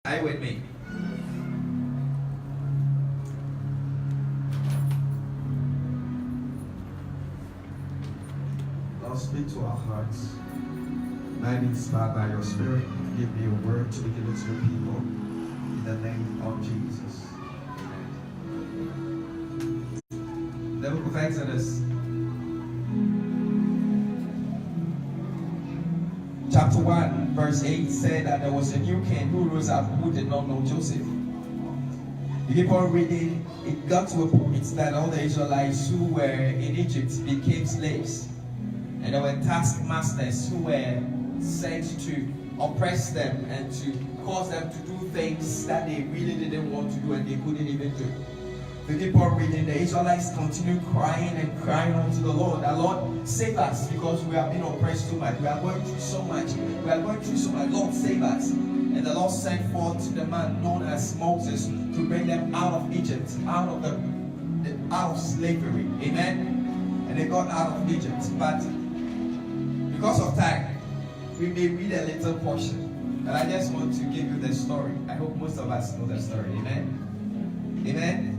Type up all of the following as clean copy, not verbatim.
Are you with me? Lord, speak to our hearts. Might be inspired by your spirit. Give me a word to give it to your people. In the name of Jesus. The book of Exodus, chapter 1, verse 8 said that there was a new king who rose up who did not know Joseph. You keep on reading, it got to a point that all the Israelites who were in Egypt became slaves. And there were taskmasters who were sent to oppress them and to cause them to do things that they really didn't want to do and they couldn't even do. We keep on reading, the Israelites continue crying and crying unto the Lord. The Lord, save us because we have been oppressed too much. We are going through so much. We are going through so much. Lord, save us. And the Lord sent forth to the man known as Moses to bring them out of Egypt, out of slavery. Amen. And they got out of Egypt. But because of time, we may read a little portion. And I just want to give you the story. I hope most of us know the story. Amen. Amen.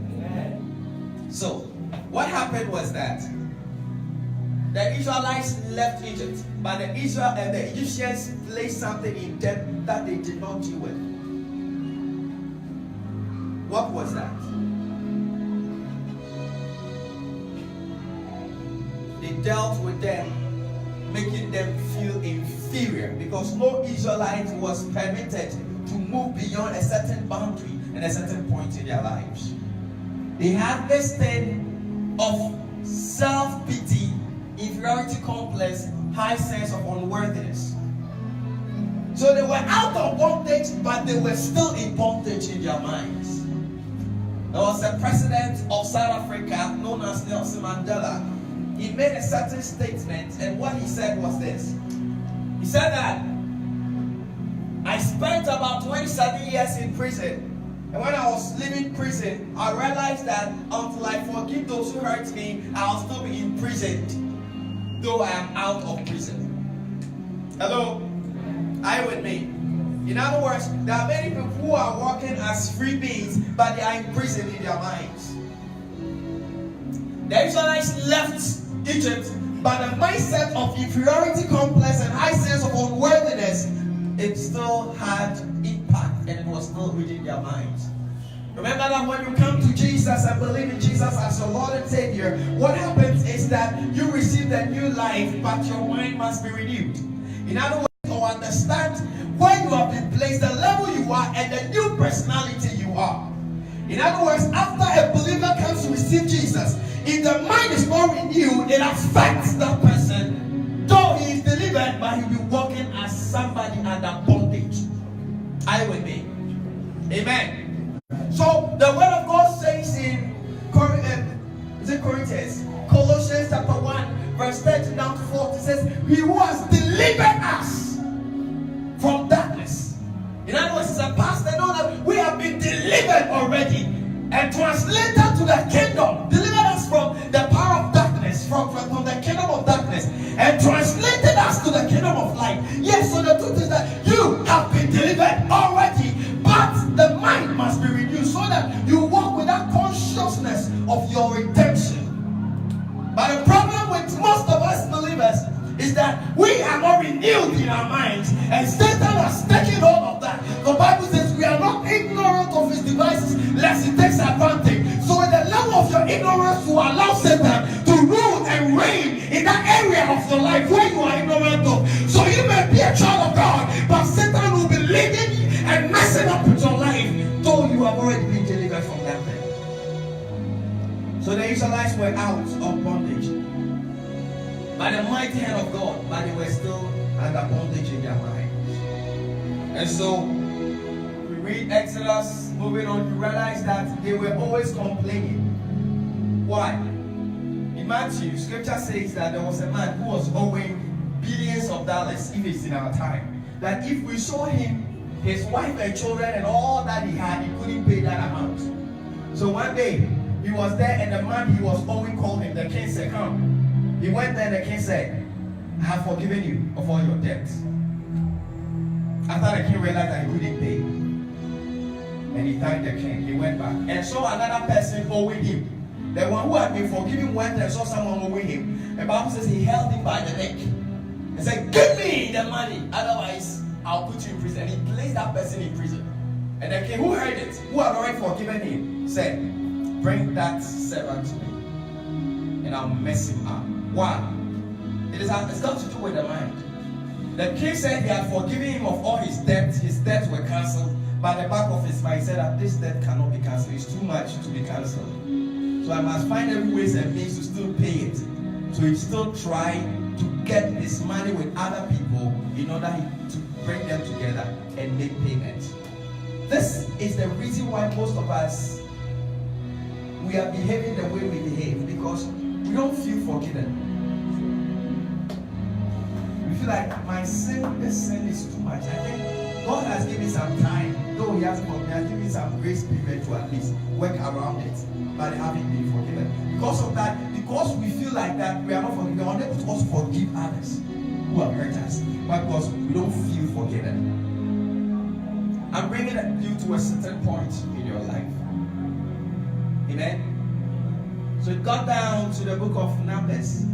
So, what happened was that the Israelites left Egypt, but the Egyptians placed something in them that they did not deal with. What was that? They dealt with them, making them feel inferior, because no Israelite was permitted to move beyond a certain boundary and a certain point in their lives. They had this thing of self-pity, inferiority complex, high sense of unworthiness. So they were out of bondage, but they were still in bondage in their minds. There was a president of South Africa known as Nelson Mandela. He made a certain statement, and what he said was this. He said that, I spent about 27 years in prison. And when I was leaving prison, I realized that until I forgive those who hurt me, I'll still be imprisoned, though I am out of prison. Hello? Are you with me? In other words, there are many people who are working as free beings, but they are imprisoned in their minds. The Israelites left Egypt, but the mindset of inferiority complex and high sense of unworthiness, it still had impact and it was still within their minds. Remember that when you come to Jesus and believe in Jesus as your Lord and Savior, what happens is that you receive a new life, but your mind must be renewed. In other words, to understand where you have been placed, the level you are, and the new personality you are. In other words, after a believer comes to receive Jesus, if the mind is not renewed, it affects that person. Though he is delivered, but he'll be walking as somebody under bondage. Are you with me? Amen. So the word of God says in Corinthians, Colossians chapter 1, verse 13 down to 40, it says, He who has delivered us from darkness. In other words, it's a past and know that we have been delivered already and translated to the kingdom. Delivered us from the power of darkness, from the kingdom of darkness, and translated us to the kingdom of light. Yes, so the truth is that you have been delivered already, but the mind must be renewed so that you walk with that consciousness of your redemption. But the problem with most of us believers is that we are not renewed in our minds, and Satan has taken hold of that. The Bible says we are not ignorant of his devices, lest he takes advantage. So at the level of your ignorance, you allow Satan to rule and reign in that area of your life where you are ignorant of. So you may be a child of God, but Satan will be leading and messing up with your life, though you have already been delivered from that thing. So the Israelites were out of bondage by the mighty hand of God, but they were still under bondage in their minds. And so we read Exodus, moving on, you realize that they were always complaining. Why? In Matthew, scripture says that there was a man who was owing billions of dollars, if it's in our time, that if we saw him, his wife and children and all that he had, he couldn't pay that amount. So one day he was there, and the man he was owing called him. The king said, come. He went there, and the king said, I have forgiven you of all your debts. After the king realized that he couldn't pay, he thanked the king. He went back and saw another person owing him. The one who had been forgiven went and saw someone owing him. The Bible says he held him by the neck and said, "Give me the money, otherwise I'll put you in prison." And he placed that person in prison. And the king, who heard it, who had already forgiven him, said, "Bring that servant to me, and I'll mess him up." Why? It's got to do with the mind. The king said he had forgiven him of all his debts. His debts were cancelled. By the back of his mind, he said that this debt cannot be cancelled. It's too much to be cancelled. So I must find every ways and means to still pay it. So he still tried to get his money with other people in order to bring them together and make payments. This is the reason why most of us, we are behaving the way we behave, because we don't feel forgiven. We feel like this sin is too much. I think God has given me some time, though He has given me some grace period to at least work around it, but haven't been forgiven. Because of that, because we feel like that, we are not forgiven. We are unable to also forgive others who have hurt us, but because we don't feel forgiven. I'm bringing you to a certain point in your life. Amen. So it got down to the book of Numbers,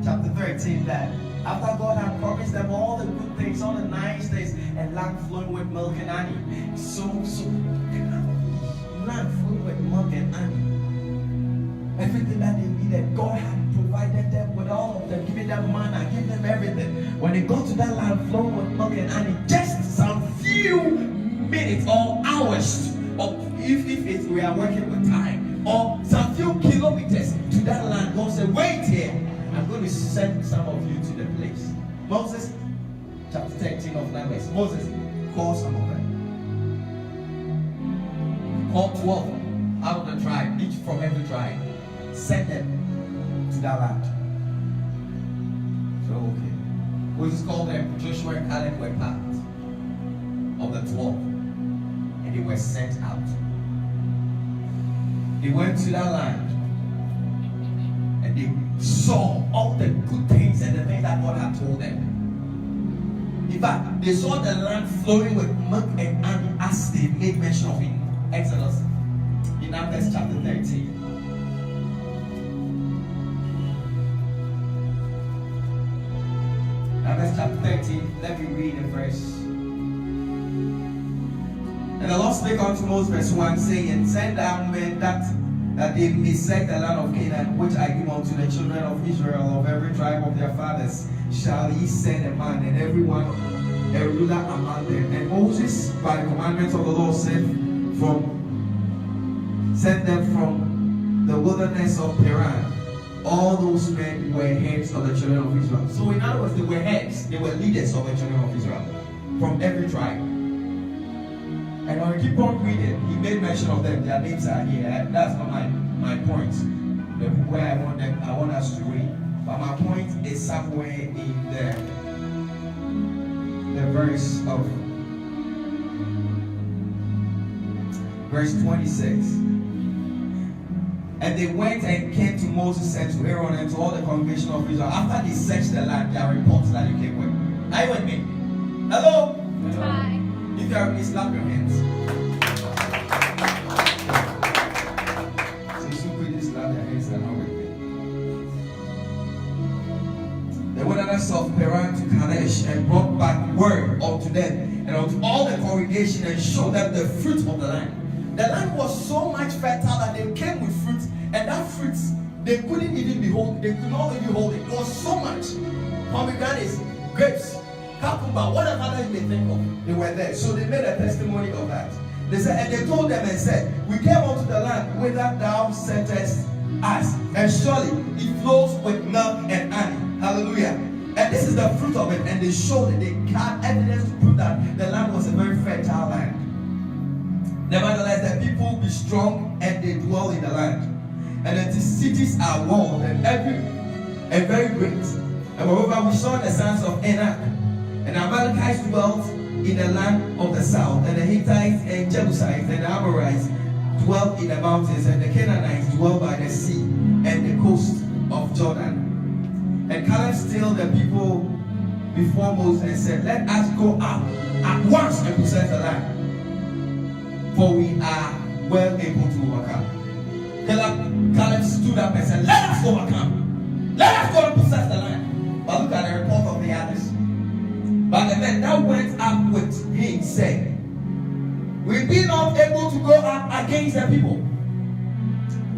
chapter 13, that after God had promised them all the good things, all the nice things, and land flowing with milk and honey. So land flowing with milk and honey. Everything that they needed, God had provided them with all of them, giving them manna, giving them everything. When they got to that land flowing with milk and honey, just some few minutes or hours, or if we are working with time, or some few kilometers to that land, God said, "Wait here. I'm going to send some of you to the place." Moses, chapter 13 of Numbers, Moses called some of them. Called 12 out of the tribe, each from every tribe. Sent them to that land. So, okay. Moses called them. Joshua and Caleb were part of the 12. And they were sent out. They went to that land. And they saw all the good things and the things that God had told them. In fact, they saw the land flowing with milk and honey as they made mention of in Exodus, in Numbers chapter 13. Numbers chapter 13, let me read the verse. And the Lord spake unto Moses, verse 1, saying, "Send down men that they may select the land of Canaan, which I give unto the children of Israel, of every tribe of their fathers, shall ye send a man, and every one a ruler among them." And Moses, by the commandments of the Lord, sent them from the wilderness of Paran. All those men were heads of the children of Israel. So in other words, they were heads, they were leaders of the children of Israel, from every tribe. And when we keep on reading, he made mention of them. Their names are here. That's not my point. Where I want us to read. But my point is somewhere in the verse of verse 26. And they went and came to Moses and to Aaron and to all the congregation of Israel. After they searched the land, there are reports that you came with. Are you with me? Hello? Hi. If you are with me, slap your hands. So you quickly slap their hands and not with me. The wilderness of Paran to Kadesh, and brought back word unto them and unto all the congregation, and showed them the fruit of the land. The land was so much fertile that they came with fruit, and that fruit they couldn't even behold. They could not even hold it. It was so much. Pomegranates, grapes, cucumber, whatever that you may think of, they were there. So they made a testimony of that. They said, and they told them and said, "We came unto the land whither thou sentest us, and surely it flows with milk and honey." Hallelujah. And this is the fruit of it. And they showed it. They had evidence to prove that the land was a very fertile land. Nevertheless, the people be strong, and they dwell in the land. And the cities are walled and very great. And moreover, we saw the sons of Anak, and the Amalekites dwelt in the land of the south, and the Hittites and Jebusites and the Amorites dwelt in the mountains, and the Canaanites dwelt by the sea and the coast of Jordan. And Caleb stilled the people before Moses and said, "Let us go up at once and possess the land." for we are well able to overcome. Caleb stood up and said, let us overcome. Let us go and possess the land. But look at the report of the others. But the men that went up with him said, we be not able to go up against the people,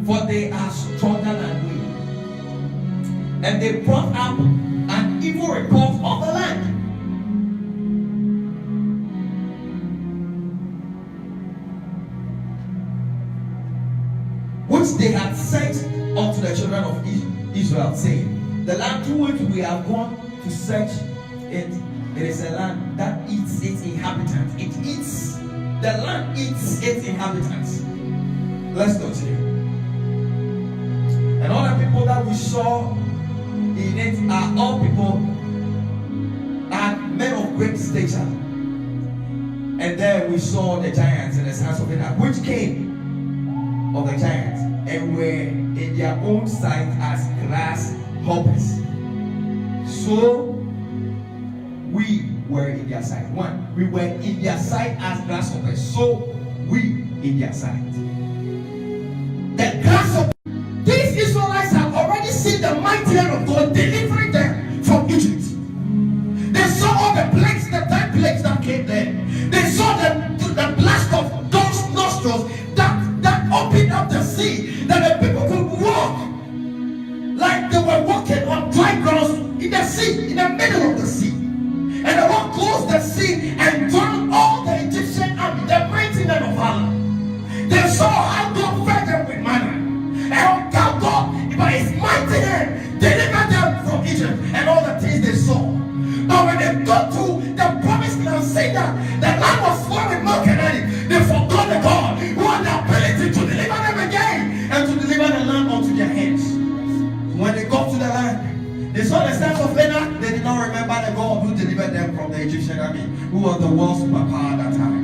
for they are stronger than we. And they brought up an evil report of the land. Which they had sent unto the children of Israel, saying, the land to which we have gone to search it, it is a land that eats its inhabitants. It eats, the land eats its inhabitants. Let's continue. And all the people that we saw in it are all people and men of great stature. And there we saw the giants and the sons of Anak, which came of the giants and were in their own sight as grasshoppers. So we were in their sight. One, we were in their sight as grasshoppers. So we in their sight. The grasshoppers. These Israelites have already seen the mighty hand of God delivering them from Egypt. They saw all the plagues, the 10 plagues that came there. They saw the blast of those nostrils that opened up the sea, that the people could walk like they were walking on dry ground in the sea, in the middle of the sea. And the Lord closed the sea and drowned all the Egyptian army, the mighty men of valor. They saw how God fed them with manna, and how God, by his mighty hand, delivered them from Egypt and all the things they saw. But when they got to the promised land, saying that the land was flowing milk and honey, they forgot the God who had the ability to deliver them again and to deliver the land unto their hands. When they got to the land, they saw the sons of Anak. They did not remember the God who delivered them from the Egyptian army, who was the world superpower at that time.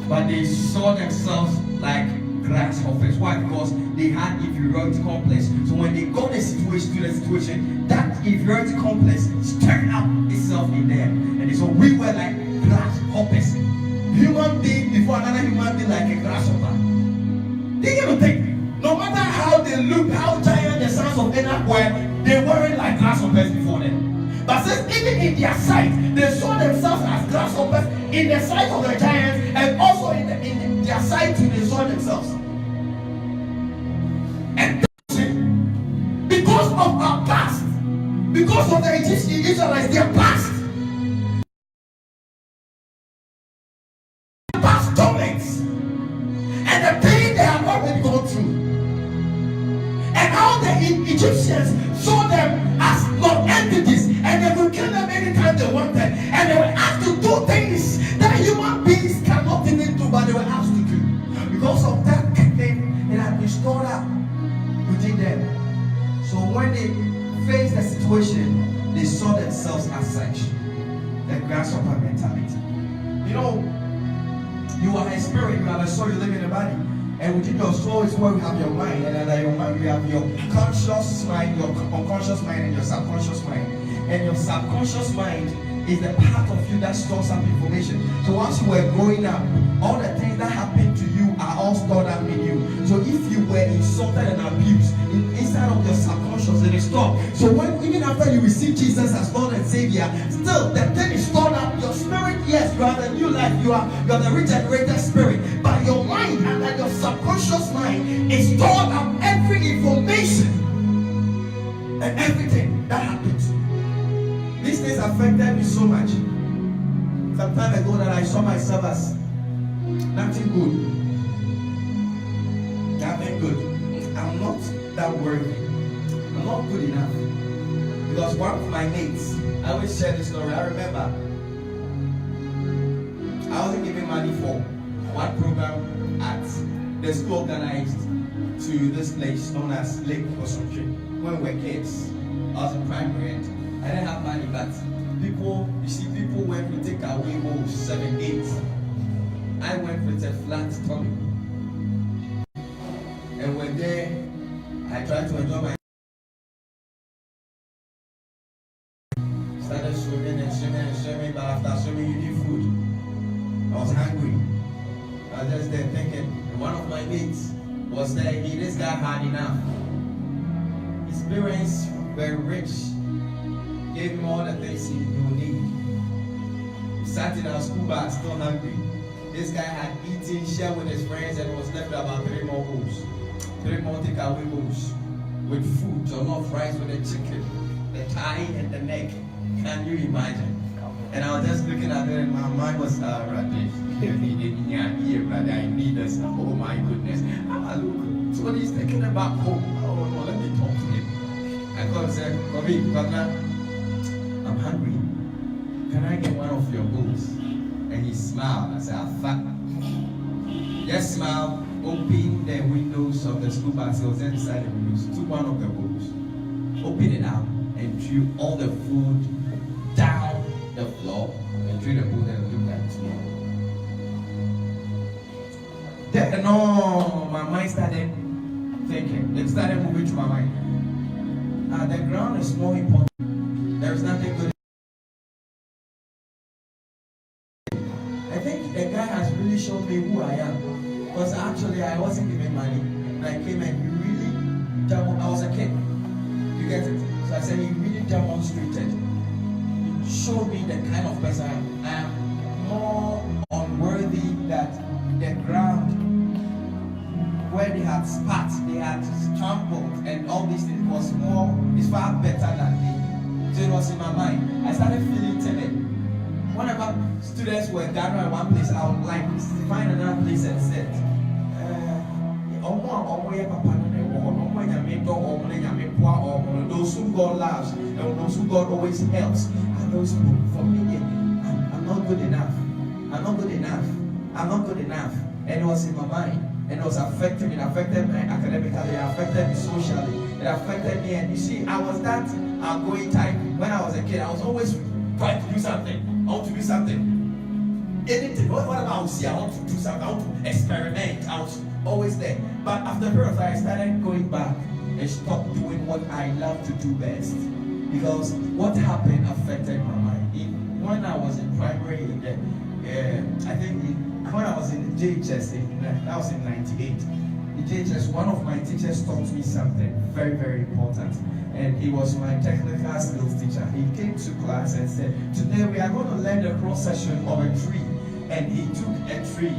But they saw themselves like grasshoppers. Why? Because they had inferiority complex. So when they got the situation, that inferiority complex stirred up itself in them. And so we were like grasshoppers. Human being before another human being like a grasshopper. They didn't think. No matter how they looked, how giant the sons of Anak were, they weren't like grasshoppers before them. But since even in their sight, they saw themselves as grasshoppers in the sight of the giants, and also in their sight too, they saw themselves. And because of our past, because of the Egyptian Israelites, their past torments, and the pain they have already gone through. And how the Egyptians saw them as non-entities, and they would kill them anytime they wanted, and they were asked to do things that human beings cannot even do, but they were asked to do. Because of that thing, it had been stored up within them. So when they faced the situation, they saw themselves as such. The grasshopper mentality. You know, you are a spirit, you are a soul, you live in a body. And within your soul is where we have your mind, and under your mind we have your conscious mind, your unconscious mind, and your subconscious mind. And your subconscious mind is the part of you that stores up information. So once you were growing up, all the things that happened to you are all stored up in you. So if you were insulted and abused, inside of your subconscious, it is stored. So when even after you receive Jesus as Lord and Savior, still the thing is stored up. Your spirit, yes, you are the new life, you are the regenerated spirit, but your mind and your subconscious mind is stored up every information and everything that happens. These things affected me so much. Some time ago that I saw myself as nothing good. Nothing good. I'm not that worthy. I'm not good enough. Because one of my mates, I always share this story. I remember I wasn't given money for one program at the school organized to this place known as Lake Osumtri when we were kids. I was in primary and I didn't have money, but people went to take away 7, 8. I went with a flat tummy. And when there, I tried to enjoy my started swimming and swimming and swimming, but after swimming you need food. I was hungry. I was just there thinking, and one of my mates was there. This guy had enough. His parents were rich, gave him all the things he would need. We sat in our school bus, still hungry. This guy had eaten, shared with his friends, and was left about 3 more bowls. 3 more takeaway bowls with food, jollof rice with the chicken, the thigh and the neck. Can you imagine? And I was just looking at it, and my mind was Rajesh. Brother, I need this. Oh my goodness. Look, so he's thinking about home. Oh no, let me talk to him. I called and said, Bobby, I'm hungry. Can I get one of your bowls? And he smiled. I said, Yes, smile. Open the windows of the school bus. He was inside the windows. Took one of the bowls, opened it up, and threw all the food down the floor, and threw the bowl and looked at me. Then, no, my mind started thinking. It started moving to my mind. The ground is more important. There is nothing good. I think the guy has really shown me who I am. Because actually, I wasn't giving money. And I came and he really, I was a kid. You get it? So I said, he really demonstrated. He showed me the kind of person I am. I am more unworthy that the ground where they had spat, they had trampled, and all these things is far better than me. So it was in my mind. I started feeling timid. Whenever students were gathering at one place, I would like to find another place and sit. Those who God loves and those who God always helps are those people. For me, I'm not good enough. I'm not good enough. I'm not good enough. And it was in my mind. And it was affecting me. It affected me academically. It affected me socially. It affected me. And you see, I was that outgoing type. When I was a kid, I was always trying to do something. I want to do something. Anything. Whatever I would see, I want to do something. I want to experiment. I was always there. But after a period of time, I started going back and stopped doing what I love to do best. Because what happened affected my mind. When I was in primary, I think when I was in the JHS, that was in 98. The JHS, one of my teachers taught me something very, very important. And he was my technical skills teacher. He came to class and said, today we are going to learn the cross section of a tree. And he took a tree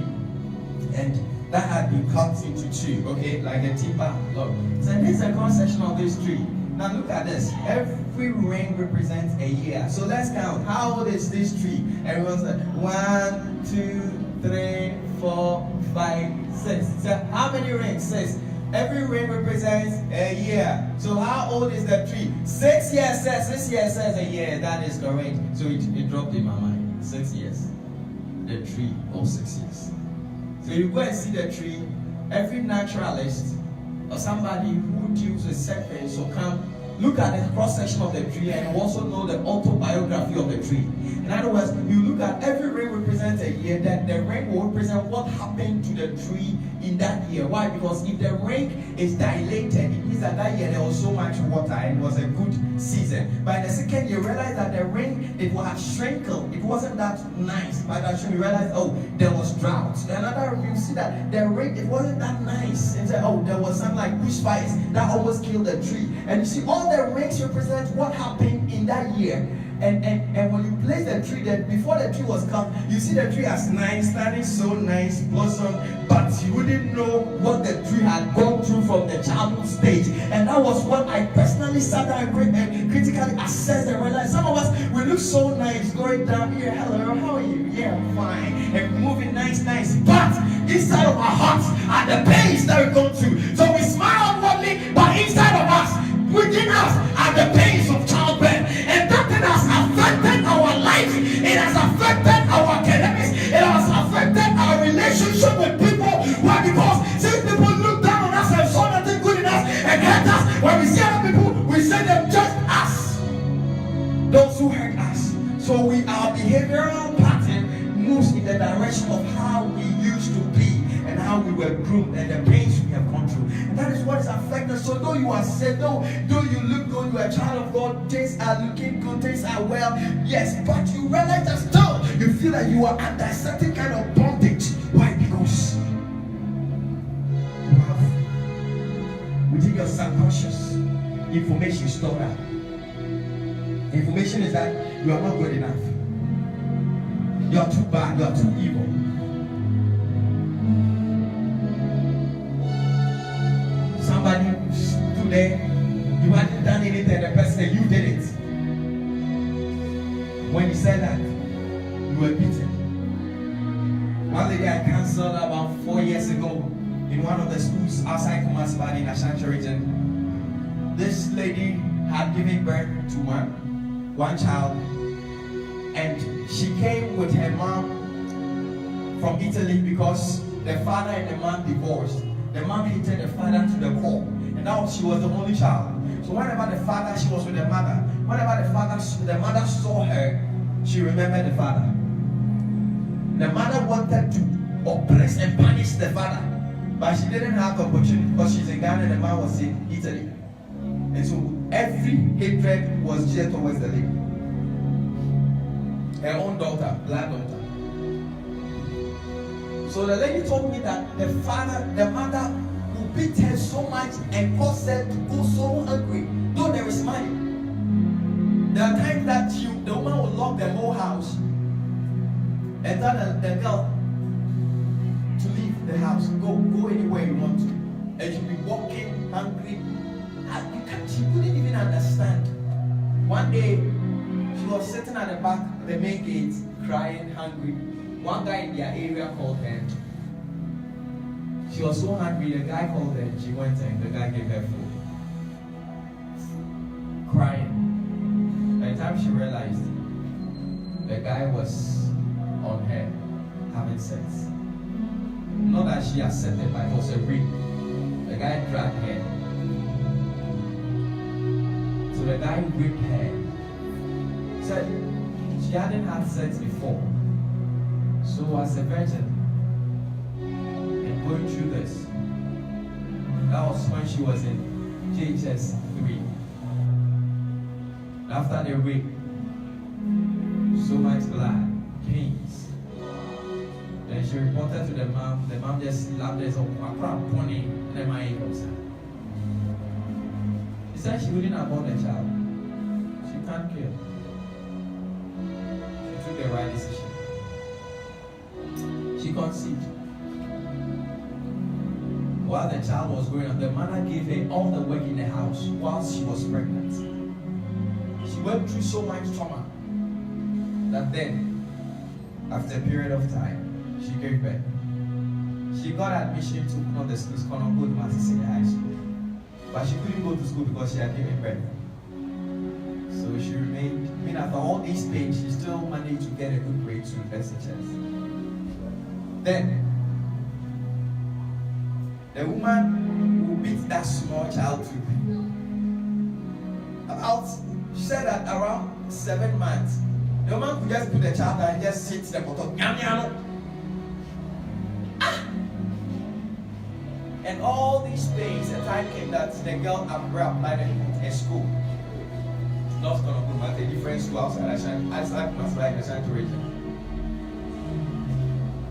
and that had been cut into two, okay, like a timber log. So this is a cross section of this tree. Now look at this. Every ring represents a year. So let's count. How old is this tree? Everyone said 1, 2, 3, 4, 5, 6. So how many rings? 6. Every ring represents a year. So how old is the tree? 6 years says. This year says a year. That is correct. So it dropped in my mind. 6 years. The tree of 6 years. So you go and see the tree. Every naturalist or somebody who deals with serpents will come look at the cross section of the tree and also know the autobiography of the tree. In other words, you look at every ring represents a year, that the ring will represent what happened to the tree in that year. Why? Because if the ring is dilated, it means that that year there was so much water and it was a good season. But in the second year, you realize that the ring, it was shrinkled. It wasn't that nice. By that time, you realize, oh, there was drought. Another, you see that the ring, it wasn't that nice. And say, oh, there was some like bushfires that almost killed the tree. And you see, all the rings represent what happened in that year. And when you place the tree, then before the tree was cut, you see the tree as nice, standing so nice, blossom, but you wouldn't know what the tree had gone through from the childhood stage. And that was what I personally sat down and critically assessed and realized. Some of us, we look so nice going down here. Hello, how are you? Yeah, I'm fine. And moving nice. But inside of our hearts are the pains that we go through. So we smile outwardly, but inside of us, within us, are the pains of childbirth. And that thing has affected our life. It has affected our academics. It has affected our relationship with people. Why? Because since people look down on us and saw nothing good in us and hurt us, when we see other people, we see them just as those who hurt us. So our behavioral pattern moves in the direction of how we used to be and how we were groomed and the pains we have gone through. And that is what is affected. So though you are saved, though you look good, you are a child of God, things are looking good, things are well, yes, but you realize that still you feel that you are under a certain kind of bondage. Why? Because information stored up. Information is that you are not good enough. You are too bad. You are too evil. Somebody stood there. You hadn't done anything. The person said you did it. When he said that, you were beaten. One lady I counseled about 4 years ago in one of the schools outside Kumasi in Ashanti region. This lady had given birth to one child, and she came with her mom from Italy because the father and the mom divorced. The mom hated the father to the core, and now she was the only child. So whenever the father, she was with the mother. Whenever the mother saw her, she remembered the father. The mother wanted to oppress and punish the father, but she didn't have the opportunity because she's in Ghana and the man was in Italy. And so every hatred was geared towards the lady. Her own daughter, blood daughter. So the lady told me that the mother would beat her so much and cause her to go so hungry, though there is money. There are times that the woman will lock the whole house and tell the girl to leave the house, go anywhere you want to. And she'll be walking hungry. She couldn't even understand. One day, she was sitting at the back of the main gate, crying, hungry. One guy in their area called her. She was so hungry, the guy called her. She went and the guy gave her food. Crying. By the time she realized, the guy was on her, having sex. Not that she accepted, but it was a rape. The guy dragged her. So the guy raped her. Said she hadn't had sex before. So as a virgin, and going through this, that was when she was in JHS 3. After the rape, so much blood, pains. Then she reported to the mom. The mom just slapped her some pony and the man goes. She said she wouldn't abort the child. She can't kill. She took the right decision. She conceived. While the child was growing up, the mother gave her all the work in the house while she was pregnant. She went through so much trauma that then, after a period of time, she gave birth. She got admission to one of the schools called Goodman Senior High School. But she couldn't go to school because she had given birth. So she remained, after all these things, she still managed to get a good grade to SHS. Then, the woman who beat that small child to she said that around 7 months, the woman could just put the child down and just sit the bottom. And all these things, the time came that the girl applied in school. Not going to go at a different school outside Ashanti region.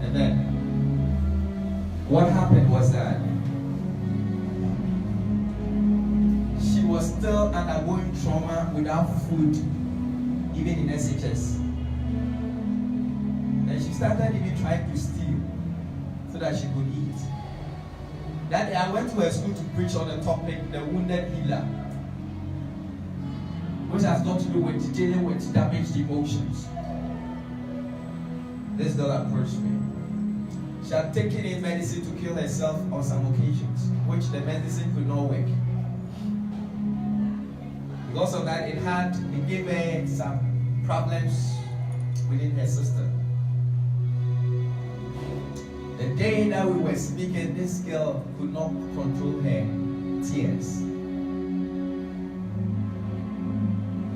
And then, what happened was that she was still undergoing trauma without food, even in SHS. And she started even trying to steal so that she could eat. That day I went to a school to preach on the topic, the wounded healer, which has got to do with dealing with damaged emotions. This girl approached me. She had taken in medicine to kill herself on some occasions, which the medicine could not work. Because of that, it gave her some problems within her system. The day that we were speaking, this girl could not control her tears.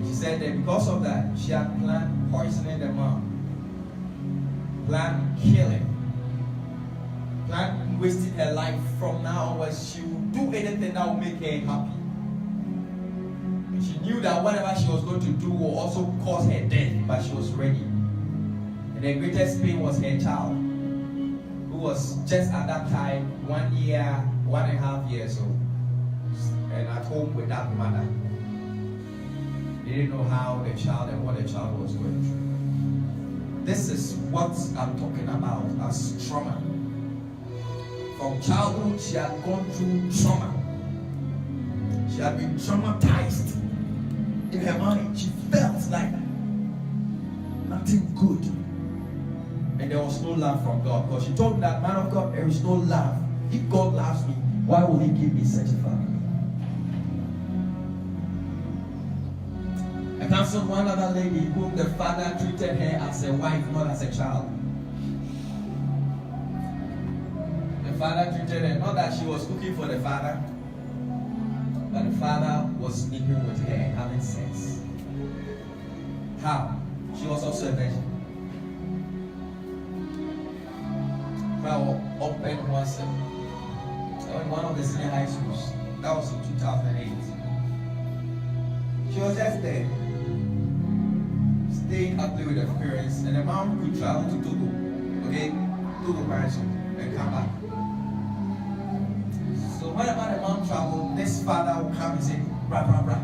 She said that because of that, she had planned poisoning the mom, planned killing, planned wasting her life. From now onwards, she would do anything that would make her happy. And she knew that whatever she was going to do will also cause her death, but she was ready. And the greatest pain was her child, who was just at that time 1 year, 1.5 years old. and at home with that mother. They didn't know how the child and what the child was going through. This is what I'm talking about as trauma. From childhood, she had gone through trauma. She had been traumatized in her mind. She felt like nothing good. And there was no love from God. Because she told that man of God, there is no love. If God loves me, why will he give me such a father? I counseled one other lady whom the father treated her as a wife, not as a child. The father treated her, not that she was looking for the father, but the father was sleeping with her, having sex. How? She was also a virgin. Open was in one of the senior high schools. That was in 2008. She was just there, staying up there with her parents, and the mom could travel to Togo, okay, Togo parents, and come back. So whenever the mom traveled, this father would come and say, "Bra bra bra."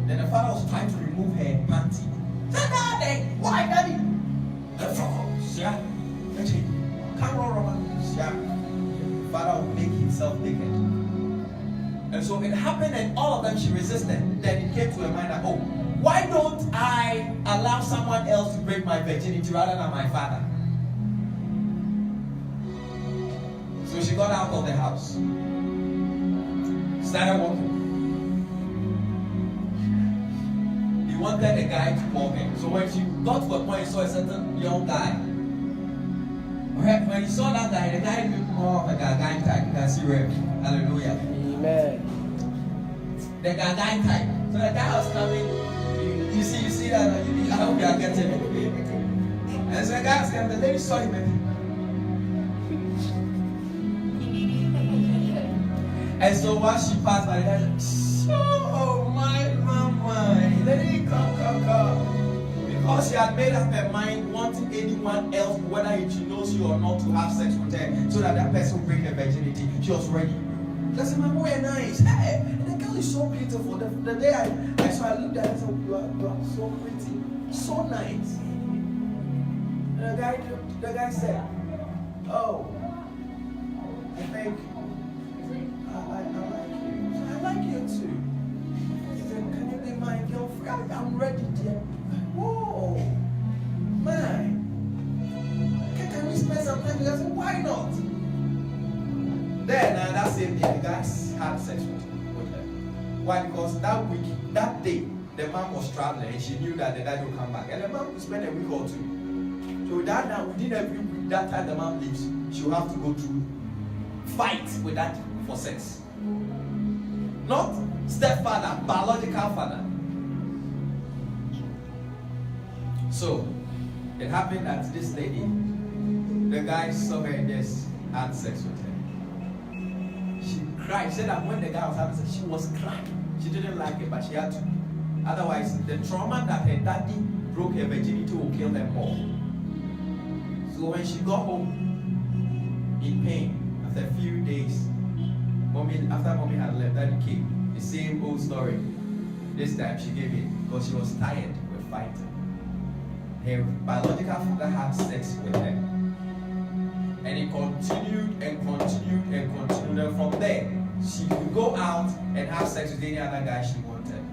Then the father was trying to remove her panty. Daddy, why, daddy? The father would make himself naked. And so it happened, and all of them she resisted. Then it came to her mind that, oh, why don't I allow someone else to break my virginity rather than my father? So she got out of the house, started walking. He wanted a guy to call her. So when she got to a point, he saw a certain young guy. When he saw that guy, the guy looked more of a guy type. You can see him. Hallelujah. Amen. The guy type. So the guy was coming. You see that? I hope you are getting it. And so the guy was coming. The lady saw him. And so once she passed by, the guy said, "Oh my mama, lady, come. Because she had made up her mind wanting anyone else, whether she knows you or not, to have sex with her, so that person will break her virginity. She was ready. That's my boy, nice. Hey, and the girl is so beautiful. The day I saw her, I looked at her and said, you are so pretty, so nice. And the guy said, "Oh, thank you. I like you. I like you too." He said, "Can you be my girlfriend? I'm ready, dear." Whoa, man. Can we spend some time together? I said, "Why not?" Then, that same day, the guys had sex with her. Why? Because that week, that day, the mom was traveling and she knew that the dad would come back. And the mom would spend a week or two. So that now, within every week, that time the mom leaves, she will have to go through fight with that for sex. Not stepfather, biological father. So, it happened that this lady, the guy saw her and just had sex with her. She cried. She said that when the guy was having sex, she was crying. She didn't like it, but she had to. Otherwise, the trauma that her daddy broke her virginity will kill them all. So when she got home in pain, after a few days, after mommy had left, daddy came. The same old story. This time she gave in because she was tired with fighting. Her biological father had sex with her. And it continued and continued and continued. And from there, she could go out and have sex with any other guy she wanted.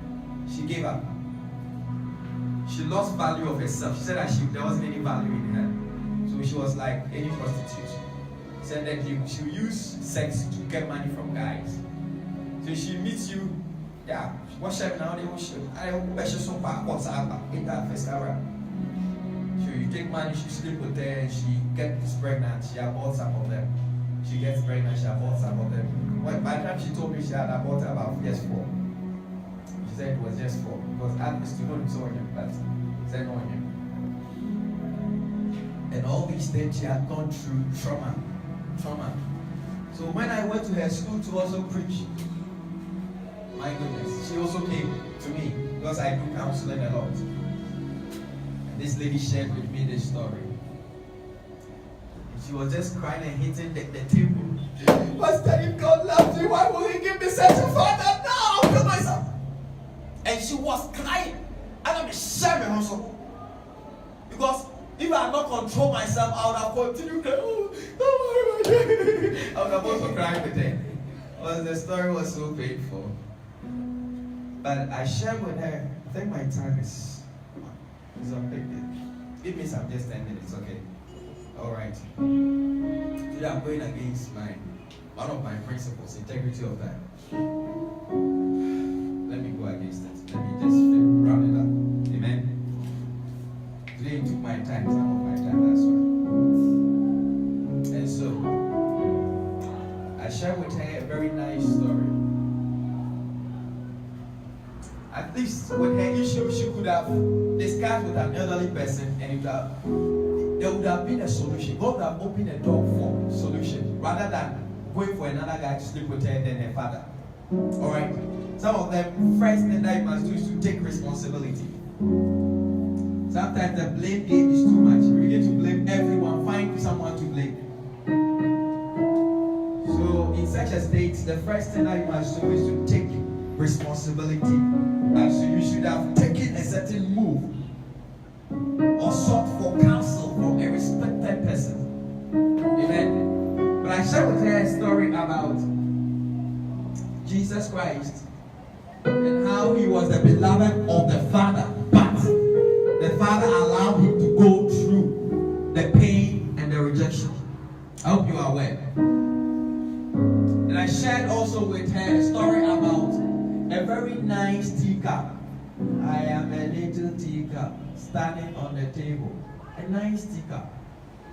She gave up. She lost value of herself. She said that there wasn't any value in her. So she was like any prostitute. She said that she would use sex to get money from guys. So she meets you, yeah, what's up now? I don't know some back what's up in that festival. So you take money, she sleep with her, and she gets pregnant. She aborts some of them. She gets pregnant, she aborts some of them. Well, by the time she told me she had aborted about just 4. She said it was just 4 because at least you don't saw him, but said on him. And all these things she had gone through trauma. So when I went to her school to also preach, my goodness, she also came to me because I do counseling a lot. And this lady shared with me this story. She was just crying and hitting the table. Pastor, if God loves me, why will He give me such a father? No, I'll kill myself. And she was crying. And I'm sharing also. Because if I had not controlled myself, I would have continued crying. I would have also cried with her. Because the story was so painful. But I shared with her, I think my time is up. Give me some just 10 minutes, okay? Alright. Today I'm going against one of my principles, integrity of time. Let me go against it. Let me just round it up. Amen. Today you took my time, some of my time, that's why. And so I shared with her a very nice story. At least with her issue, she could have discussed with an elderly person and there would have been a solution. God would have opened a door for solution rather than going for another guy to sleep with her than her father. Alright? Some of them, first thing that you must do is to take responsibility. Sometimes the blame game is too much. You begin to blame everyone, find someone to blame. So in such a state, the first thing that you must do is to take responsibility. And so you should have taken a certain move or sought for counsel from a respected person. Amen. But I shared with her a story about Jesus Christ and how He was the beloved of the Father, but the Father allowed Him to go through the pain and the rejection. I hope you are aware. And I shared also with her a story about a very nice teacup. I am a little teacup standing on the table. A nice teacup.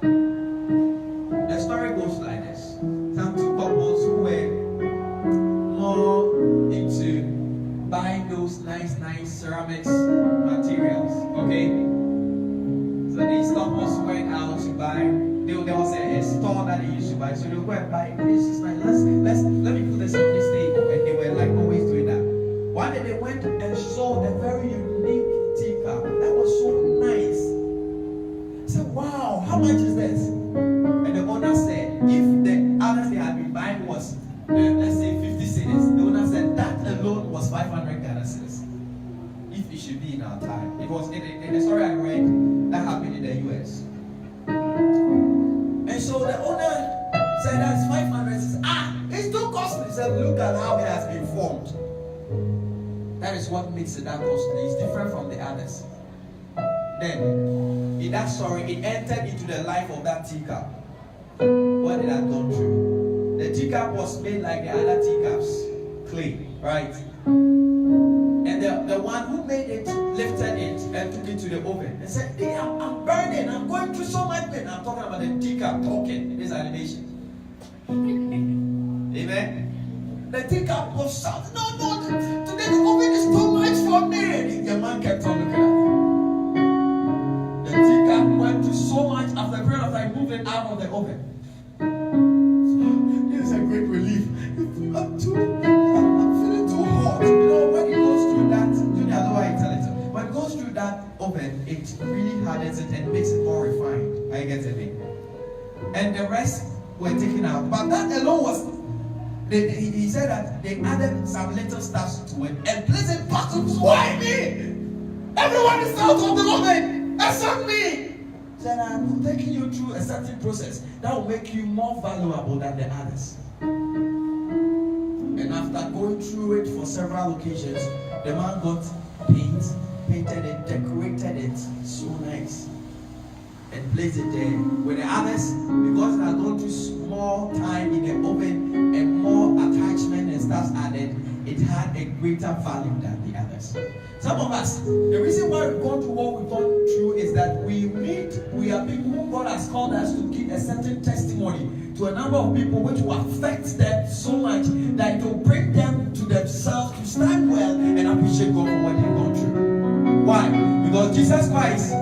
The story goes like this. Some two couples who were more into buying those nice ceramics materials. Okay? So these couples went out to buy. There was a store that they used to buy. So they go and buy this. It's like, let me put this on this table. And they were like always doing that. One day they went and saw a very unique teacup that was so nice. I said, wow, how much is this? And the owner said, if the others they had been buying was, let's say 50 cedis, the owner said that alone was 500 Ghana cedis. If it should be in our time. It was in the story I read that happened in the US. And so the owner said that's 500. He said, it's too costly. He said, look at how it has been formed. That is what makes it that costly. It's different from the others. Then, in that story, it entered into the life of that teacup. What did that gone through? The teacup was made like the other teacups, clay, right? And the one who made it lifted it and took it to the oven and said, hey, I'm burning, I'm going through so much pain. I'm talking about the teacup talking in this animation. Amen. The teacup was shouting, no, today the oven is too much for me. And the man kept on looking at him. The teacup went through so much after a period of time, moving out of the oven. This is a great relief. I'm feeling too hot. You know, when it goes through that, Junior, I don't know why I tell it. When it goes through that oven, it really hardens it and makes it more refined. I get it. And the rest were taken out. But that alone was. He said that they added some little stuff to it and placed it back to why me? Everyone is out of the oven except me. He said, I'm taking you through a certain process that will make you more valuable than the others. And after going through it for several occasions, the man got painted it, decorated it so nice, and placed it there. With the others, because it had gone through small time in the oven and more attachment and stuff added, it had a greater value than the others. Some of us, the reason why we've gone through what we've gone through is that we are people who God has called us to give a certain testimony to a number of people which will affect them so much that it will bring them to themselves to stand well and appreciate God for what they've gone through. Why? Because Jesus Christ,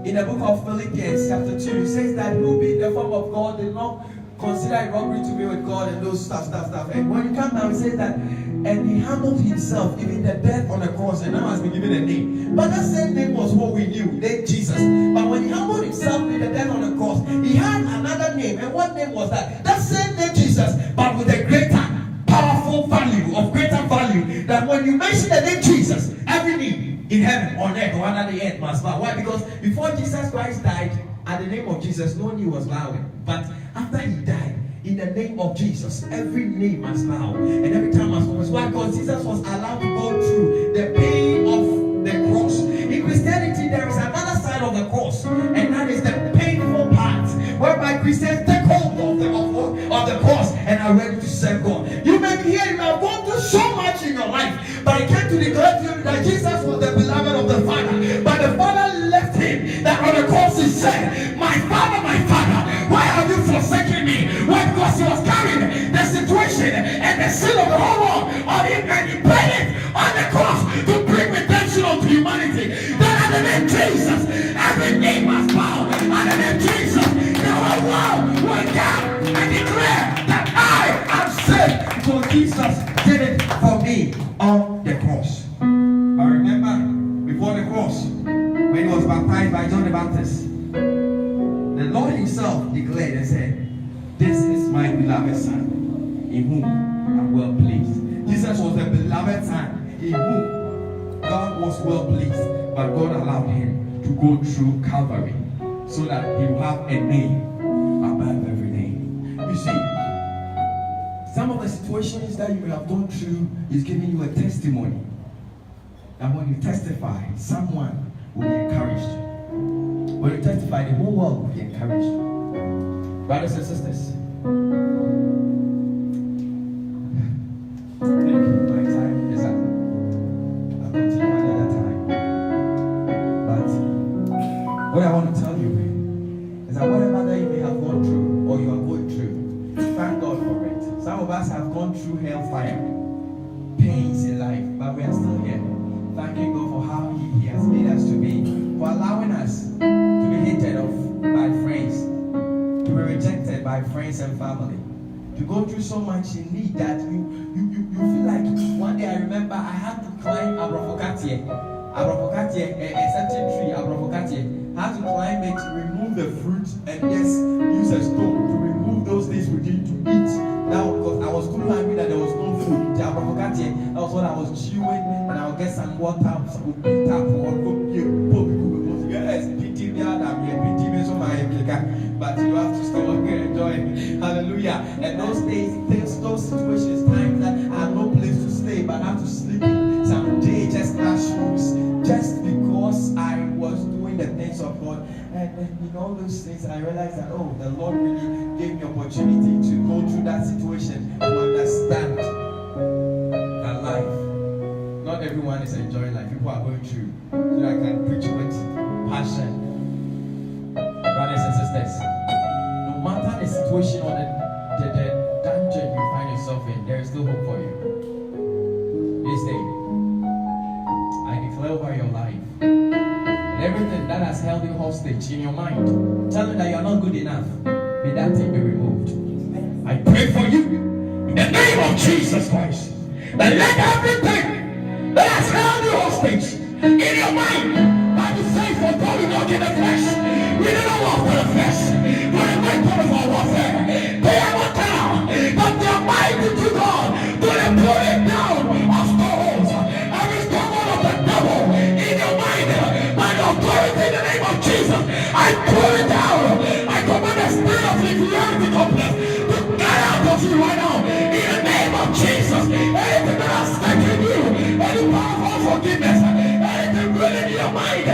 in the book of Philippians chapter 2, it says that who being the form of God did not consider it robbery to be with God and those stuff. And when you come down, it says that, and he humbled himself, even the death on the cross, and now has been given a name. But that same name was what we knew, named Jesus. But when he humbled himself with the death on the cross, he had another name. And what name was that? That same name Jesus, but with a greater, powerful value, of greater value, that when you mention the name Jesus, every knee in heaven, on earth, or under the earth must bow. Why? Because before Jesus Christ died, at the name of Jesus, no knee was bowing. But after he died, in the name of Jesus, every knee must bow and every tongue must confess. Why? Because Jesus was allowed to go through the pain of the cross. In Christianity, there is another side of the cross, and that is the painful part, whereby Christians take hold of the cross and are ready to serve God. You may be here, you have gone through so much in your life, but I came to declare to you that Jesus was the beloved of the Father. But the Father left him, that on the cross he said, my Father, why have you forsaken me? Why? Because he was carrying the situation and the sin of the whole world on him, and he paid it on the cross to bring redemption unto humanity. That at the name of Jesus, every knee must bow. At the name of Jesus, the whole world will come and declare that I am saved. So Jesus did it for me on the cross. I remember before the cross, when he was baptized by John the Baptist, the Lord himself declared and said, this is my beloved Son, in whom I'm well pleased. Jesus was the beloved Son, in whom God was well pleased. But God allowed him to go through Calvary so that he will have a name above every name. You see, some of the situations that you have gone through is giving you a testimony. And when you testify, someone will be encouraged. When you testify, the whole world will be encouraged. Brothers and sisters, thank you. My time is up. I'll continue another time. But what I want to tell you is that whatever that you may have gone through or you are going through, thank God for it. Some of us have gone through hellfire, pains in life, but we are still here. Thanking God for how He has made us to be, for allowing us to be hated of by friends, to be rejected by friends and family, to go through so much in need that you feel like one day. I remember I had to climb Abrafokatiye, a certain tree, Abrafokatiye. I had to climb it, remove the fruit, and just use a stone to remove those things we need to eat. Now, because I was too hungry that there was no food, that was what I was chewing, and I would get some water, some tap or but you have to still enjoy it. Hallelujah. And those days, those situations, times that I have no place to stay, but I have to sleep in some day, just classrooms, just because I was doing the things of God. And in all those things, I realized that, oh, the Lord really gave me opportunity to go through that situation, to understand that life, not everyone is enjoying life. People are going through, so I can preach with passion. Brothers and sisters, no matter the situation or the danger you find yourself in, there is still hope for you. This day, I declare over your life, and everything that has held you hostage in your mind, telling that you are not good enough, may that thing be removed. I pray for you, in the name of Jesus Christ, that let everything that has held you hostage in your mind, Bible says, for God will not in the flesh. We do not walk for the flesh, but the weapon of our warfare. They are not down, but they are mighty to God, to the pulling down of strongholds. Every stronghold of the devil in your mind, by the authority in the name of Jesus, I pull it down. I command the spirit of inferiority complex to get out of you right now, in the name of Jesus. Anything that has taken you, any power of unforgiveness, anything really in your mind,